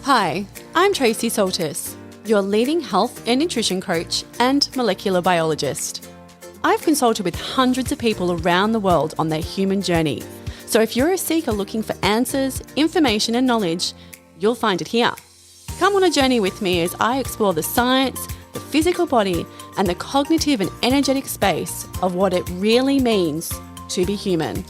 Hi, I'm Tracey, your leading health and nutrition coach and molecular biologist. I've consulted with hundreds of people around the world on their human journey. So if you're a seeker looking for answers, information and knowledge, you'll find it here. Come on a journey with me as I explore the science, the physical body, and the cognitive and energetic space of what it really means to be human.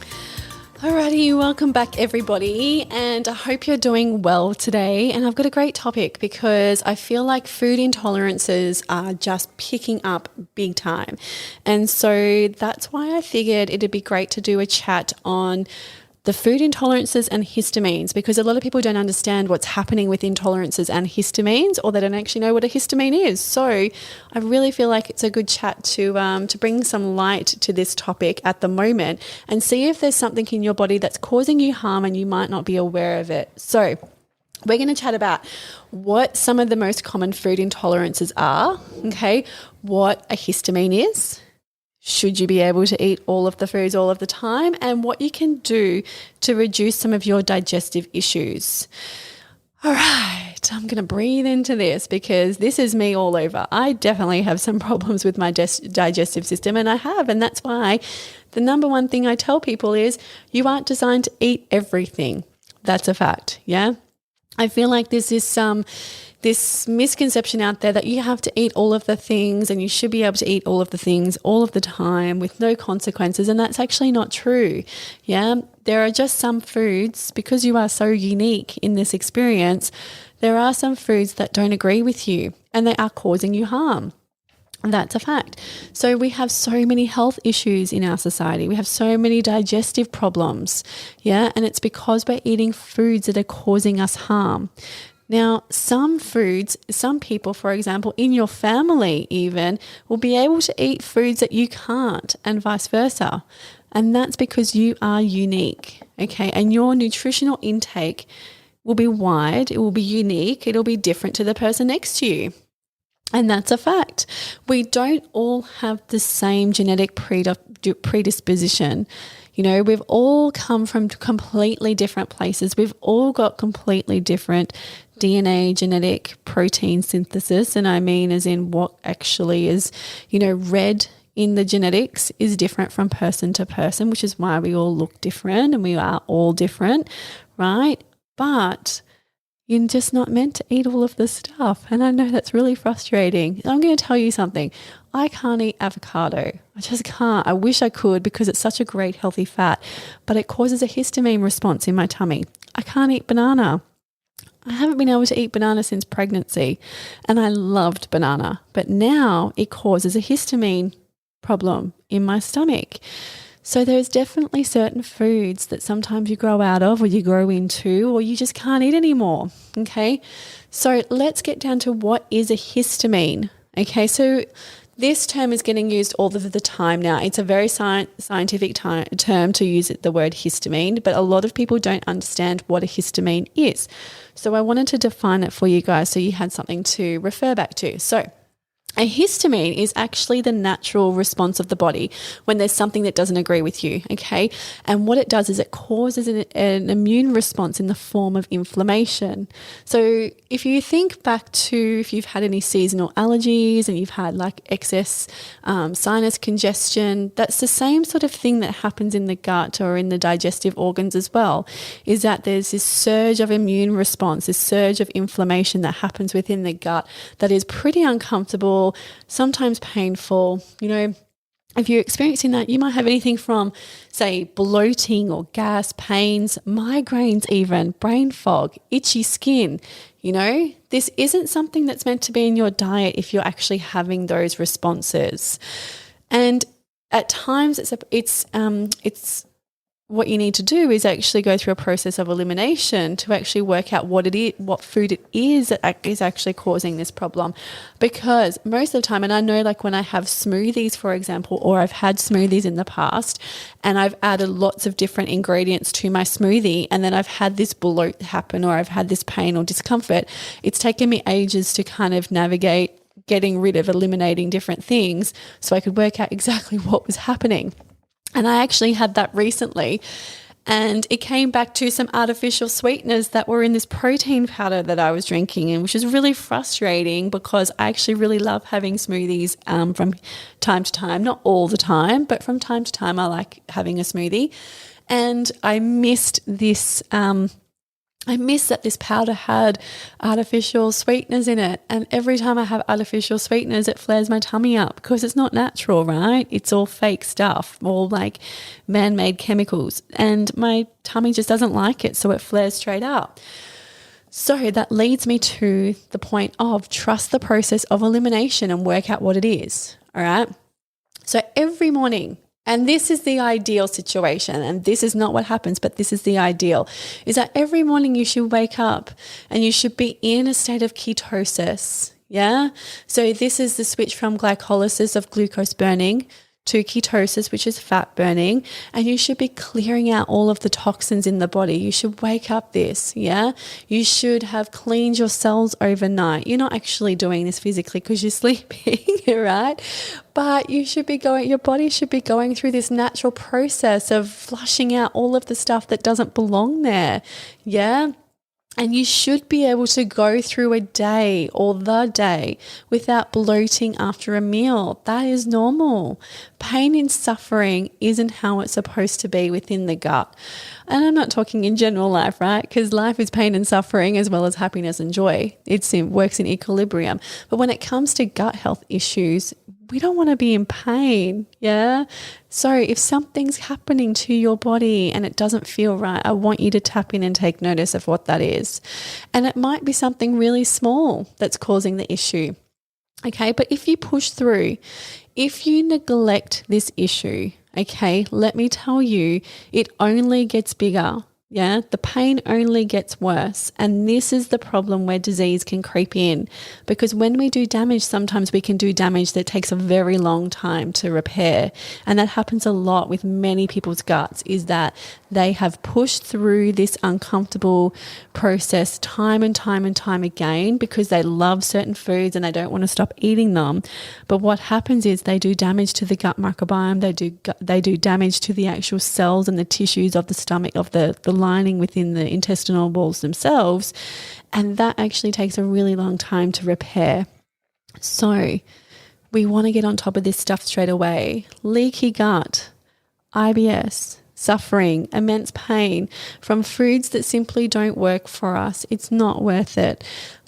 Alrighty, welcome back everybody, and I hope you're doing well today. And I've got a great topic because I feel like food intolerances are just picking up big time. And so that's why I figured it'd be great to do a chat on the food intolerances and histamines, because a lot of people don't understand what's happening with intolerances and histamines, or they don't actually know what a histamine is. So I really feel like it's a good chat to bring some light to this topic at the moment and see if there's something in your body that's causing you harm and you might not be aware of it. So we're going to chat about what some of the most common food intolerances are, okay, what a histamine is, should you be able to eat all of the foods all of the time, and what you can do to reduce some of your digestive issues. All right, I'm going to breathe into this because this is me all over. I definitely have some problems with my digestive system, and that's why the number one thing I tell people is you aren't designed to eat everything. That's a fact, yeah? I feel like there's this misconception out there that you have to eat all of the things and you should be able to eat all of the things all of the time with no consequences, and that's actually not true. Yeah, there are just some foods, because you are so unique in this experience, there are some foods that don't agree with you and they are causing you harm. That's a fact. So we have so many health issues in our society. We have so many digestive problems. Yeah. And it's because we're eating foods that are causing us harm. Now, some foods, some people, for example, in your family even, will be able to eat foods that you can't, and vice versa. And that's because you are unique. Okay. And your nutritional intake will be wide. It will be unique. It'll be different to the person next to you. And that's a fact. We don't all have the same genetic predisposition. You know, we've all come from completely different places. We've all got completely different DNA, genetic protein synthesis. And I mean, as in what actually is, read in the genetics is different from person to person, which is why we all look different and we are all different, right? But you're just not meant to eat all of this stuff. And I know that's really frustrating. I'm going to tell you something. I can't eat avocado. I just can't. I wish I could because it's such a great healthy fat, but it causes a histamine response in my tummy. I can't eat banana. I haven't been able to eat banana since pregnancy, and I loved banana, but now it causes a histamine problem in my stomach. So there's definitely certain foods that sometimes you grow out of or you grow into or you just can't eat anymore, okay? So let's get down to what is a histamine, okay? So this term is getting used all of the time now. It's a very scientific term to use the word histamine, but a lot of people don't understand what a histamine is. So I wanted to define it for you guys so you had something to refer back to. So a histamine is actually the natural response of the body when there's something that doesn't agree with you, okay? And what it does is it causes an immune response in the form of inflammation. So if you think back to if you've had any seasonal allergies and you've had like excess sinus congestion, that's the same sort of thing that happens in the gut or in the digestive organs as well, is that there's this surge of immune response, this surge of inflammation that happens within the gut that is pretty uncomfortable, sometimes painful. If you're experiencing that, you might have anything from, say, bloating or gas, pains, migraines even, brain fog, itchy skin. This isn't something that's meant to be in your diet if you're actually having those responses. And at times it's what you need to do is actually go through a process of elimination to actually work out what food it is that is actually causing this problem. Because most of the time, and I know like when I have smoothies, for example, or I've had smoothies in the past and I've added lots of different ingredients to my smoothie and then I've had this bloat happen or I've had this pain or discomfort, it's taken me ages to kind of navigate getting rid of eliminating different things so I could work out exactly what was happening. And I actually had that recently. And it came back to some artificial sweeteners that were in this protein powder that I was drinking, and which is really frustrating because I actually really love having smoothies from time to time. Not all the time, but from time to time I like having a smoothie. And I missed this I miss that this powder had artificial sweeteners in it. And every time I have artificial sweeteners, it flares my tummy up because it's not natural, right? It's all fake stuff, all like man-made chemicals. And my tummy just doesn't like it, so it flares straight up. So that leads me to the point of trust the process of elimination and work out what it is, all right? So every morning, and this is the ideal situation, and this is not what happens, but this is the ideal, is that every morning you should wake up and you should be in a state of ketosis, yeah? So this is the switch from glycolysis of glucose burning to ketosis, which is fat burning, and you should be clearing out all of the toxins in the body. You should wake up this, yeah? You should have cleaned your cells overnight. You're not actually doing this physically because you're sleeping, right? But you should be your body should be going through this natural process of flushing out all of the stuff that doesn't belong there, yeah? And you should be able to go through a day or the day without bloating after a meal. That is normal. Pain and suffering isn't how it's supposed to be within the gut. And I'm not talking in general life, right? Because life is pain and suffering as well as happiness and joy. It works in equilibrium. But when it comes to gut health issues, we don't want to be in pain, yeah? So if something's happening to your body and it doesn't feel right, I want you to tap in and take notice of what that is. And it might be something really small that's causing the issue, okay? But if you push through, if you neglect this issue, okay, let me tell you, it only gets bigger. Yeah, the pain only gets worse. And this is the problem where disease can creep in, because when we do damage, sometimes we can do damage that takes a very long time to repair. And that happens a lot with many people's guts, is that they have pushed through this uncomfortable process time and time and time again because they love certain foods and they don't want to stop eating them. But what happens is they do damage to the gut microbiome. They do damage to the actual cells and the tissues of the stomach, of the lining within the intestinal walls themselves, and that actually takes a really long time to repair. So we want to get on top of this stuff straight away. Leaky gut, IBS, suffering, immense pain from foods that simply don't work for us. It's not worth it.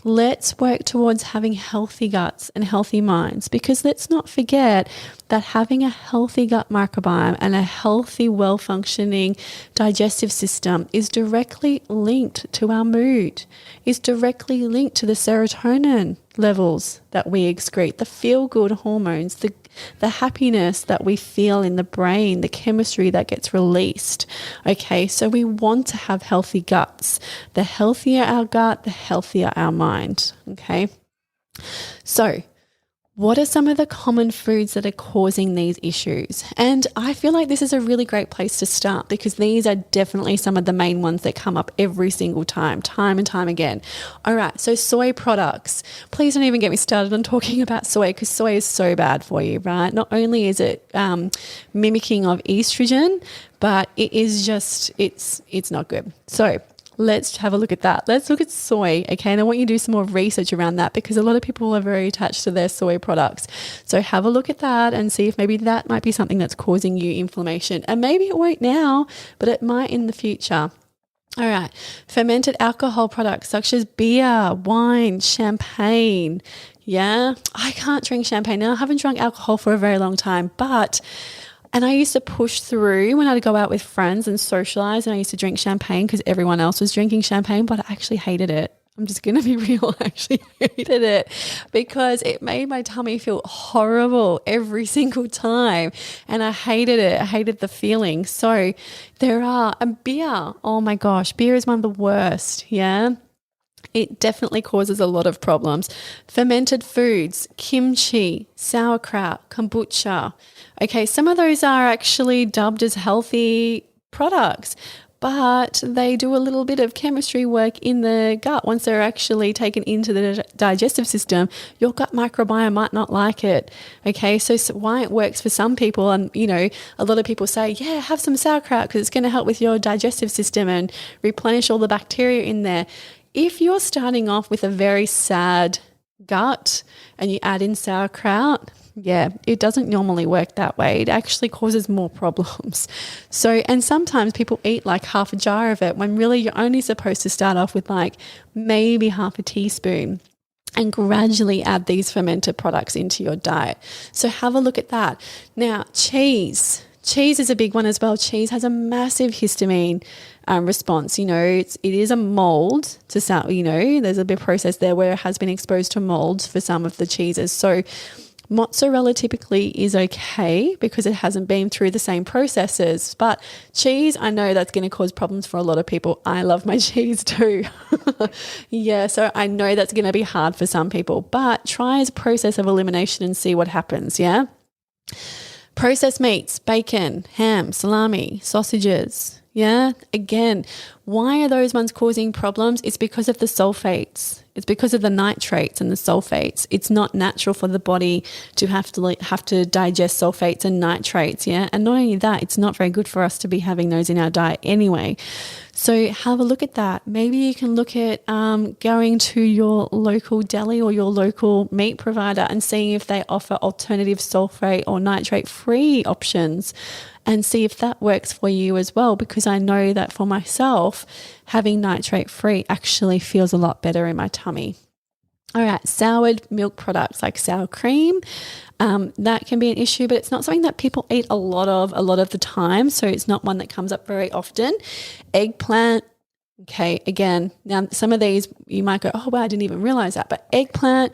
Let's work towards having healthy guts and healthy minds, because let's not forget that having a healthy gut microbiome and a healthy, well-functioning digestive system is directly linked to our mood, is directly linked to the serotonin levels that we excrete, the feel-good hormones, the happiness that we feel in the brain, the chemistry that gets released. Okay, so we want to have healthy guts. The healthier our gut, the healthier our mind. Okay, so what are some of the common foods that are causing these issues? And I feel like this is a really great place to start, because these are definitely some of the main ones that come up every single time and time again. All right, so soy products. Please don't even get me started on talking about soy, because soy is so bad for you, right? Not only is it mimicking of estrogen, but it is just, it's not good. So let's have a look at that. Let's look at soy, okay? And I want you to do some more research around that, because a lot of people are very attached to their soy products. So have a look at that and see if maybe that might be something that's causing you inflammation. And maybe it won't now, but it might in the future. All right, fermented alcohol products such as beer, wine, champagne. Yeah, I can't drink champagne now. I haven't drunk alcohol for a very long time, and I used to push through when I'd go out with friends and socialize, and I used to drink champagne because everyone else was drinking champagne, but I actually hated it. I'm just going to be real. I actually hated it because it made my tummy feel horrible every single time. And I hated it. I hated the feeling. So and beer. Oh my gosh. Beer is one of the worst. Yeah. It definitely causes a lot of problems. Fermented foods, kimchi, sauerkraut, kombucha. Okay, some of those are actually dubbed as healthy products, but they do a little bit of chemistry work in the gut. Once they're actually taken into the digestive system, your gut microbiome might not like it. Okay, so why it works for some people, and a lot of people say, yeah, have some sauerkraut because it's going to help with your digestive system and replenish all the bacteria in there. If you're starting off with a very sad gut and you add in sauerkraut, yeah, it doesn't normally work that way. It actually causes more problems. So, and sometimes people eat like half a jar of it when really you're only supposed to start off with like maybe half a teaspoon and gradually add these fermented products into your diet. So have a look at that. Now, cheese. Cheese is a big one as well. Cheese has a massive histamine response. It is a mold to start, there's a bit of process there where it has been exposed to molds for some of the cheeses. So mozzarella typically is okay because it hasn't been through the same processes. But cheese, I know that's going to cause problems for a lot of people. I love my cheese too. Yeah, so I know that's going to be hard for some people. But try as a process of elimination and see what happens, yeah? Processed meats, bacon, ham, salami, sausages. Yeah, again, why are those ones causing problems? It's because of the sulfates. It's because of the nitrates and the sulfates. It's not natural for the body to have to digest sulfates and nitrates, yeah? And not only that, it's not very good for us to be having those in our diet anyway. So have a look at that. Maybe you can look at going to your local deli or your local meat provider and seeing if they offer alternative sulfate or nitrate-free options and see if that works for you as well, because I know that for myself, having nitrate-free actually feels a lot better in my tummy. All right, soured milk products like sour cream, that can be an issue, but it's not something that people eat a lot of the time, so it's not one that comes up very often. Eggplant, okay, again, now some of these you might go, oh, wow, I didn't even realize that, but eggplant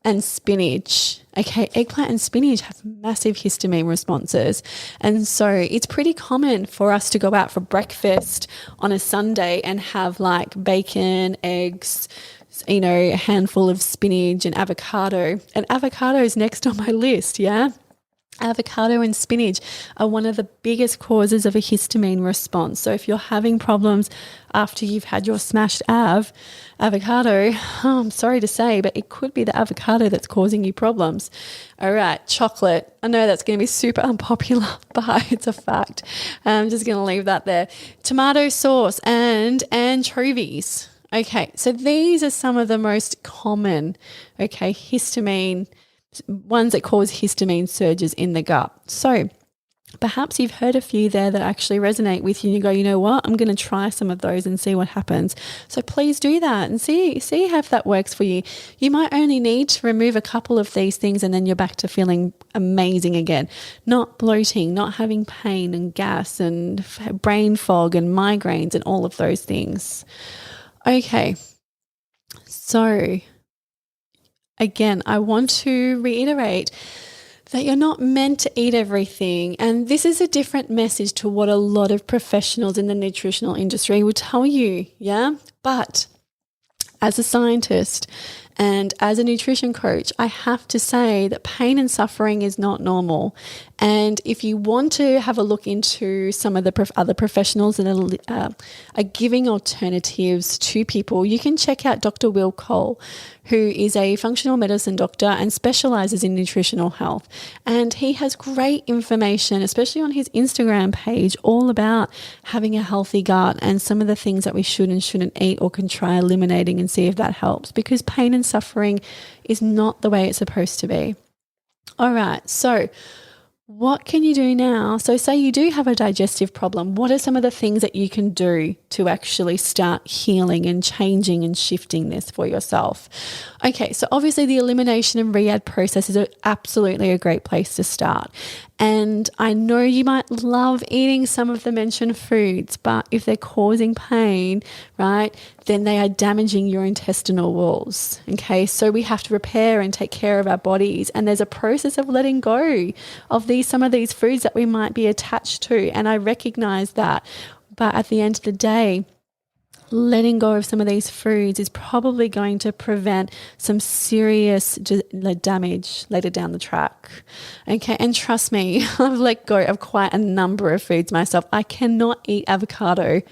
and spinach. Okay, eggplant and spinach have massive histamine responses. And so it's pretty common for us to go out for breakfast on a Sunday and have like bacon, eggs, a handful of spinach and avocado. And avocado is next on my list, yeah? Avocado and spinach are one of the biggest causes of a histamine response. So if you're having problems after you've had your smashed avocado, I'm sorry to say, but it could be the avocado that's causing you problems. All right, chocolate. I know that's going to be super unpopular, but it's a fact. I'm just going to leave that there. Tomato sauce and anchovies. Okay, so these are some of the most common, histamine ones that cause histamine surges in the gut. So perhaps you've heard a few there that actually resonate with you and you go, you know what, I'm going to try some of those and see what happens. So please do that and see if that works for you. You might only need to remove a couple of these things and then you're back to feeling amazing again. Not bloating, not having pain and gas and brain fog and migraines and all of those things. Okay, so again, I want to reiterate that you're not meant to eat everything. And this is a different message to what a lot of professionals in the nutritional industry will tell you, yeah? But as a scientist and as a nutrition coach, I have to say that pain and suffering is not normal. And if you want to have a look into some of the other professionals that are giving alternatives to people, you can check out Dr. Will Cole, who is a functional medicine doctor and specializes in nutritional health. And he has great information, especially on his Instagram page, all about having a healthy gut and some of the things that we should and shouldn't eat or can try eliminating and see if that helps, because pain and suffering is not the way it's supposed to be. All right, so what can you do now? So say you do have a digestive problem. What are some of the things that you can do to actually start healing and changing and shifting this for yourself? Okay, so obviously the elimination and re-add process is absolutely a great place to start. And I know you might love eating some of the mentioned foods, but if they're causing pain, right, then they are damaging your intestinal walls. Okay, so we have to repair and take care of our bodies. And there's a process of letting go of some of these foods that we might be attached to. And I recognize that. But at the end of the day, letting go of some of these foods is probably going to prevent some serious damage later down the track. Okay, and trust me, I've let go of quite a number of foods myself. I cannot eat avocado.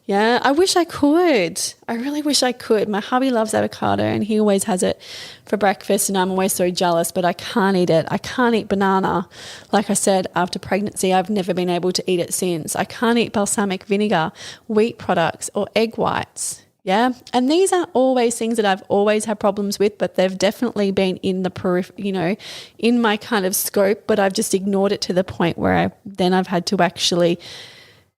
Yeah, I wish I could. I really wish I could. My hubby loves avocado and he always has it for breakfast and I'm always so jealous, but I can't eat it. I can't eat banana. Like I said, after pregnancy, I've never been able to eat it since. I can't eat balsamic vinegar, wheat products or egg whites. Yeah. And these aren't always things that I've always had problems with, but they've definitely been in the in my kind of scope, but I've just ignored it to the point where I've had to actually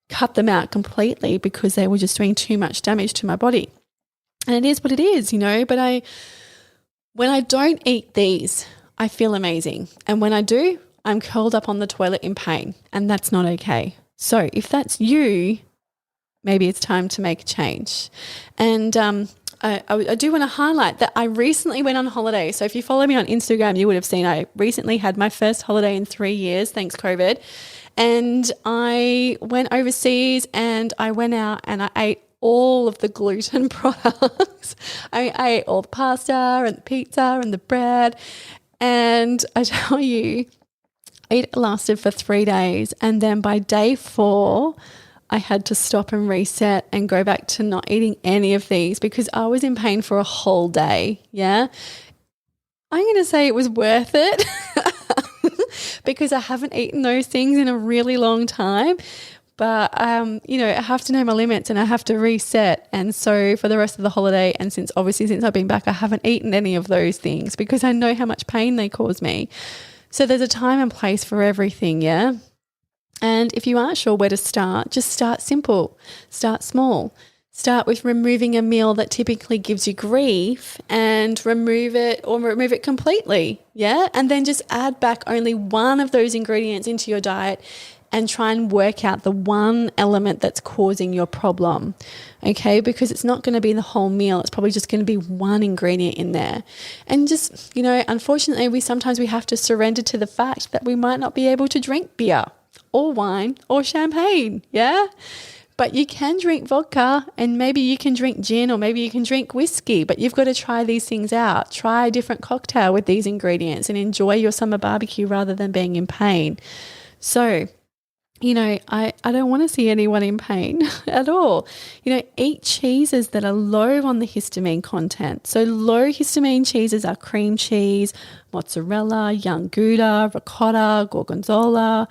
cut them out completely because they were just doing too much damage to my body. And it is what it is, but when I don't eat these, I feel amazing. And when I do, I'm curled up on the toilet in pain, and that's not okay. So if that's you, maybe it's time to make a change. And I do want to highlight that I recently went on holiday. So if you follow me on Instagram, you would have seen I recently had my first holiday in 3 years, thanks COVID. And I went overseas and I went out and I ate all of the gluten products. I ate all the pasta and the pizza and the bread. And I tell you, it lasted for 3 days. And then by day 4, I had to stop and reset and go back to not eating any of these because I was in pain for a whole day. Yeah. I'm going to say it was worth it because I haven't eaten those things in a really long time. But, I have to know my limits and I have to reset. And so for the rest of the holiday and since I've been back, I haven't eaten any of those things because I know how much pain they cause me. So there's a time and place for everything, yeah? And if you aren't sure where to start, just start simple, start small. Start with removing a meal that typically gives you grief and remove it completely, yeah? And then just add back only one of those ingredients into your diet and try and work out the one element that's causing your problem, okay? Because it's not going to be the whole meal. It's probably just going to be one ingredient in there. And just, unfortunately, we have to surrender to the fact that we might not be able to drink beer or wine or champagne, yeah? But you can drink vodka and maybe you can drink gin or maybe you can drink whiskey, but you've got to try these things out. Try a different cocktail with these ingredients and enjoy your summer barbecue rather than being in pain. So, I don't want to see anyone in pain at all. Eat cheeses that are low on the histamine content. So low histamine cheeses are cream cheese, mozzarella, young Gouda, ricotta, gorgonzola,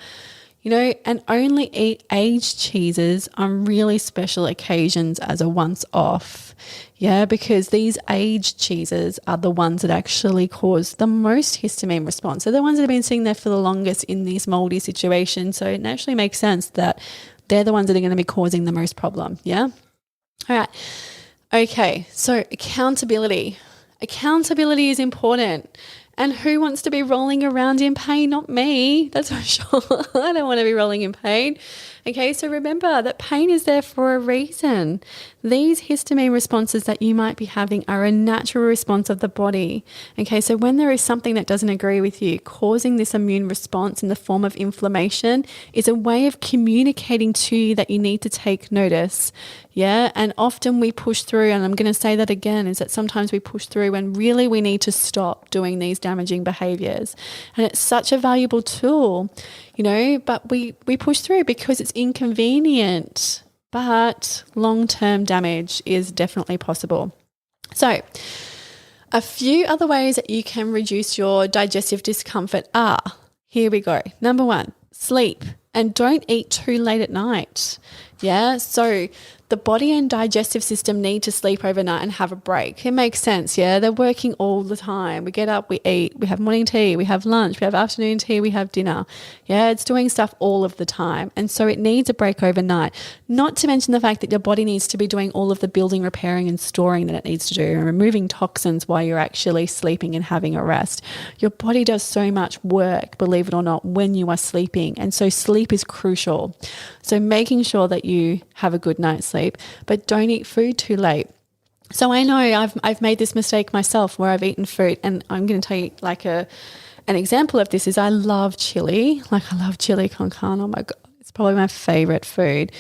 and only eat aged cheeses on really special occasions as a once-off. Yeah, because these aged cheeses are the ones that actually cause the most histamine response. They're the ones that have been sitting there for the longest in these moldy situations. So it naturally makes sense that they're the ones that are going to be causing the most problem. Yeah. All right. Okay. So accountability. Accountability is important. And who wants to be rolling around in pain? Not me, that's for sure. I don't want to be rolling in pain. Okay, so remember that pain is there for a reason. These histamine responses that you might be having are a natural response of the body. Okay, so when there is something that doesn't agree with you, causing this immune response in the form of inflammation is a way of communicating to you that you need to take notice. Yeah, and often we push through, and I'm going to say that again, is that sometimes we push through when really we need to stop doing these damaging behaviors. And it's such a valuable tool, but we push through because it's inconvenient, but long-term damage is definitely possible. So a few other ways that you can reduce your digestive discomfort are, here we go. Number 1, sleep, and don't eat too late at night. Yeah, so the body and digestive system need to sleep overnight and have a break. It makes sense, yeah? They're working all the time. We get up, we eat, we have morning tea, we have lunch, we have afternoon tea, we have dinner. Yeah, it's doing stuff all of the time. And so it needs a break overnight. Not to mention the fact that your body needs to be doing all of the building, repairing and storing that it needs to do and removing toxins while you're actually sleeping and having a rest. Your body does so much work, believe it or not, when you are sleeping. And so sleep is crucial. So making sure that you have a good night's sleep, but don't eat food too late. So I know I've made this mistake myself where I've eaten food, and I'm going to tell you an example of this is I love chili. I love chili con carne. Oh my God, it's probably my favorite food.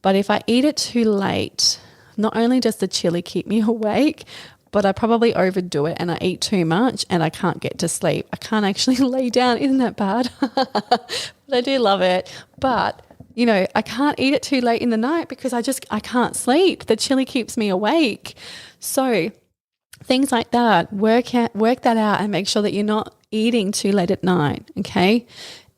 But if I eat it too late, not only does the chili keep me awake, but I probably overdo it and I eat too much and I can't get to sleep. I can't actually lay down. Isn't that bad? But I do love it. But, you know, I can't eat it too late in the night because I can't sleep. The chili keeps me awake. So things like that, work that out and make sure that you're not eating too late at night, okay?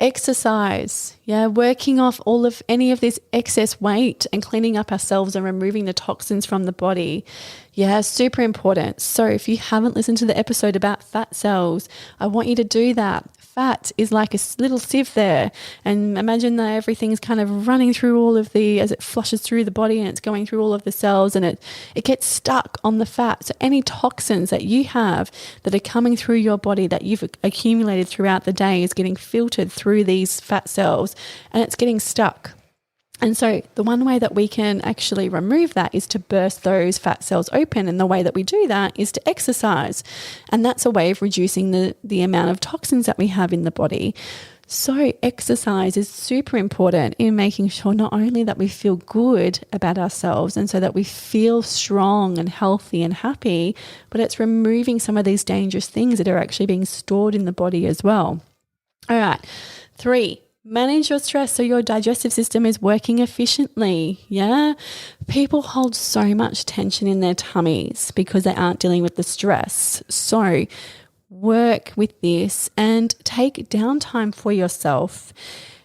Exercise, working off any of this excess weight and cleaning up ourselves and removing the toxins from the body. Super important. So if you haven't listened to the episode about fat cells, I want you to do that. Fat is like a little sieve there, and imagine that everything's kind of running through all of as it flushes through the body and it's going through all of the cells, and it gets stuck on the fat. So any toxins that you have that are coming through your body that you've accumulated throughout the day is getting filtered through these fat cells and it's getting stuck. And so the one way that we can actually remove that is to burst those fat cells open. And the way that we do that is to exercise. And that's a way of reducing the amount of toxins that we have in the body. So exercise is super important in making sure not only that we feel good about ourselves and so that we feel strong and healthy and happy, but it's removing some of these dangerous things that are actually being stored in the body as well. All right. 3. Manage your stress so your digestive system is working efficiently. People hold so much tension in their tummies because they aren't dealing with the stress. So work with this and take downtime for yourself.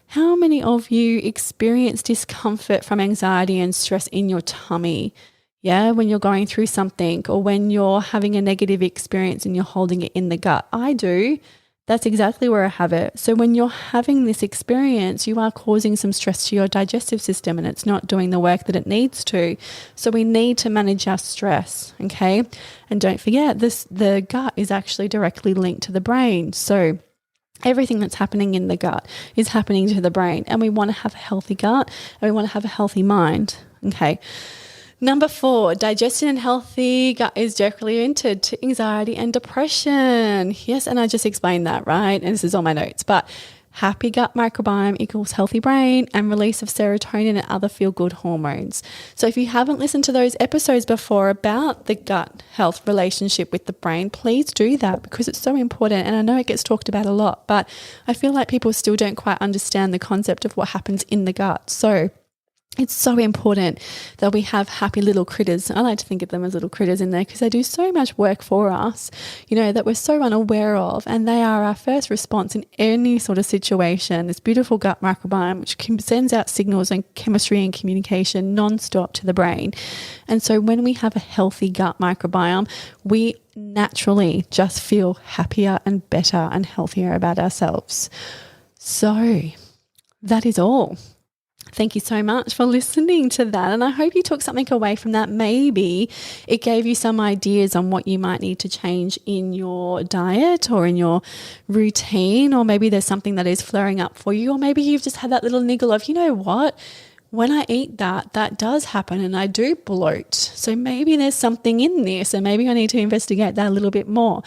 How many of you experience discomfort from anxiety and stress in your tummy? When you're going through something or when you're having a negative experience and you're holding it in the gut. I do. That's exactly where I have it. So when you're having this experience, you are causing some stress to your digestive system and it's not doing the work that it needs to. So we need to manage our stress, okay? And don't forget, the gut is actually directly linked to the brain. So everything that's happening in the gut is happening to the brain, and we want to have a healthy gut and we want to have a healthy mind, okay? Number 4, digestion and healthy gut is directly linked to anxiety and depression. Yes, and I just explained that, right? And this is on my notes. But happy gut microbiome equals healthy brain and release of serotonin and other feel-good hormones. So if you haven't listened to those episodes before about the gut health relationship with the brain, please do that because it's so important. And I know it gets talked about a lot, but I feel like people still don't quite understand the concept of what happens in the gut. So it's so important that we have happy little critters. I like to think of them as little critters in there because they do so much work for us, that we're so unaware of, and they are our first response in any sort of situation. This beautiful gut microbiome, which sends out signals and chemistry and communication nonstop to the brain. And so when we have a healthy gut microbiome, we naturally just feel happier and better and healthier about ourselves. So that is all. Thank you so much for listening to that. And I hope you took something away from that. Maybe it gave you some ideas on what you might need to change in your diet or in your routine, or maybe there's something that is flaring up for you, or maybe you've just had that little niggle of, you know what? When I eat that does happen and I do bloat. So maybe there's something in this and maybe I need to investigate that a little bit more.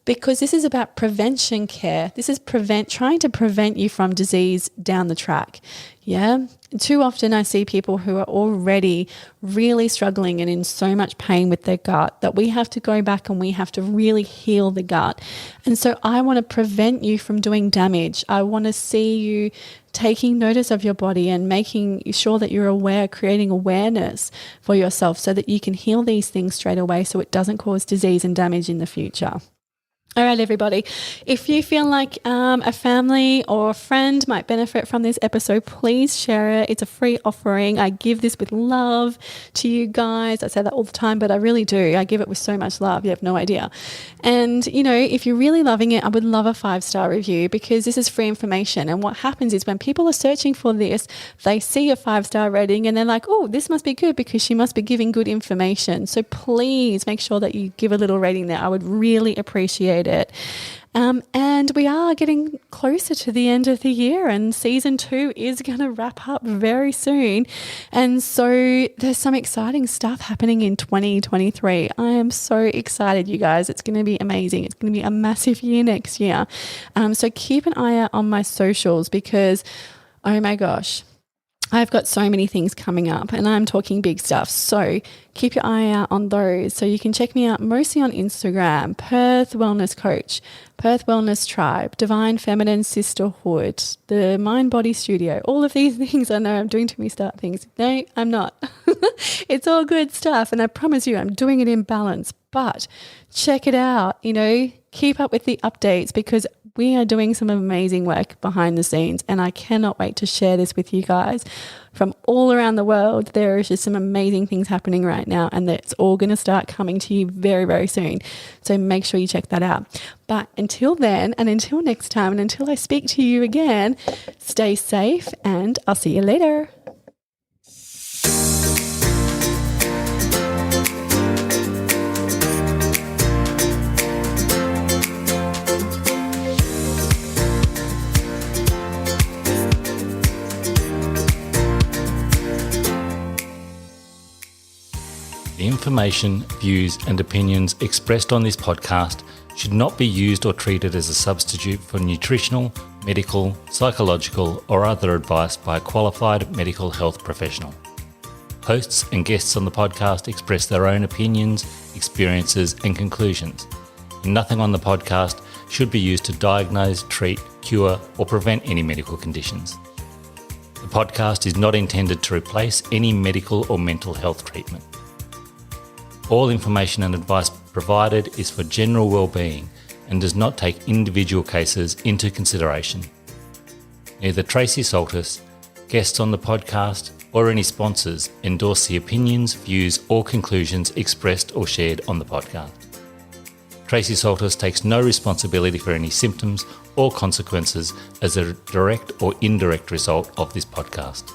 Because this is about prevention care. This is trying to prevent you from disease down the track. Too often I see people who are already really struggling and in so much pain with their gut that we have to go back and we have to really heal the gut. And so I want to prevent you from doing damage. I want to see you taking notice of your body and making sure that you're aware, creating awareness for yourself so that you can heal these things straight away so it doesn't cause disease and damage in the future. All right, everybody, if you feel like a family or a friend might benefit from this episode, please share it. It's a free offering. I give this with love to you guys. I say that all the time, but I really do. I give it with so much love. You have no idea. And, if you're really loving it, I would love a 5-star review because this is free information. And what happens is when people are searching for this, they see a 5-star rating and they're like, oh, this must be good because she must be giving good information. So please make sure that you give a little rating there. I would really appreciate it. And we are getting closer to the end of the year and season 2 is going to wrap up very soon. And so there's some exciting stuff happening in 2023. I am so excited, you guys. It's going to be amazing. It's going to be a massive year next year. So keep an eye out on my socials because, oh my gosh, I've got so many things coming up and I'm talking big stuff. So keep your eye out on those. So you can check me out mostly on Instagram, Perth Wellness Coach, Perth Wellness Tribe, Divine Feminine Sisterhood, the Mind Body Studio, all of these things. I know I'm doing too many start things. No, I'm not. It's all good stuff. And I promise you, I'm doing it in balance. But check it out, keep up with the updates because we are doing some amazing work behind the scenes and I cannot wait to share this with you guys from all around the world. There is just some amazing things happening right now and it's all going to start coming to you very, very soon. So make sure you check that out. But until then and until next time and until I speak to you again, stay safe and I'll see you later. The information, views and opinions expressed on this podcast should not be used or treated as a substitute for nutritional, medical, psychological or other advice by a qualified medical health professional. Hosts and guests on the podcast express their own opinions, experiences and conclusions. Nothing on the podcast should be used to diagnose, treat, cure or prevent any medical conditions. The podcast is not intended to replace any medical or mental health treatment. All information and advice provided is for general well-being and does not take individual cases into consideration. Neither Tracey Soltis, guests on the podcast, or any sponsors endorse the opinions, views or conclusions expressed or shared on the podcast. Tracey Soltis takes no responsibility for any symptoms or consequences as a direct or indirect result of this podcast.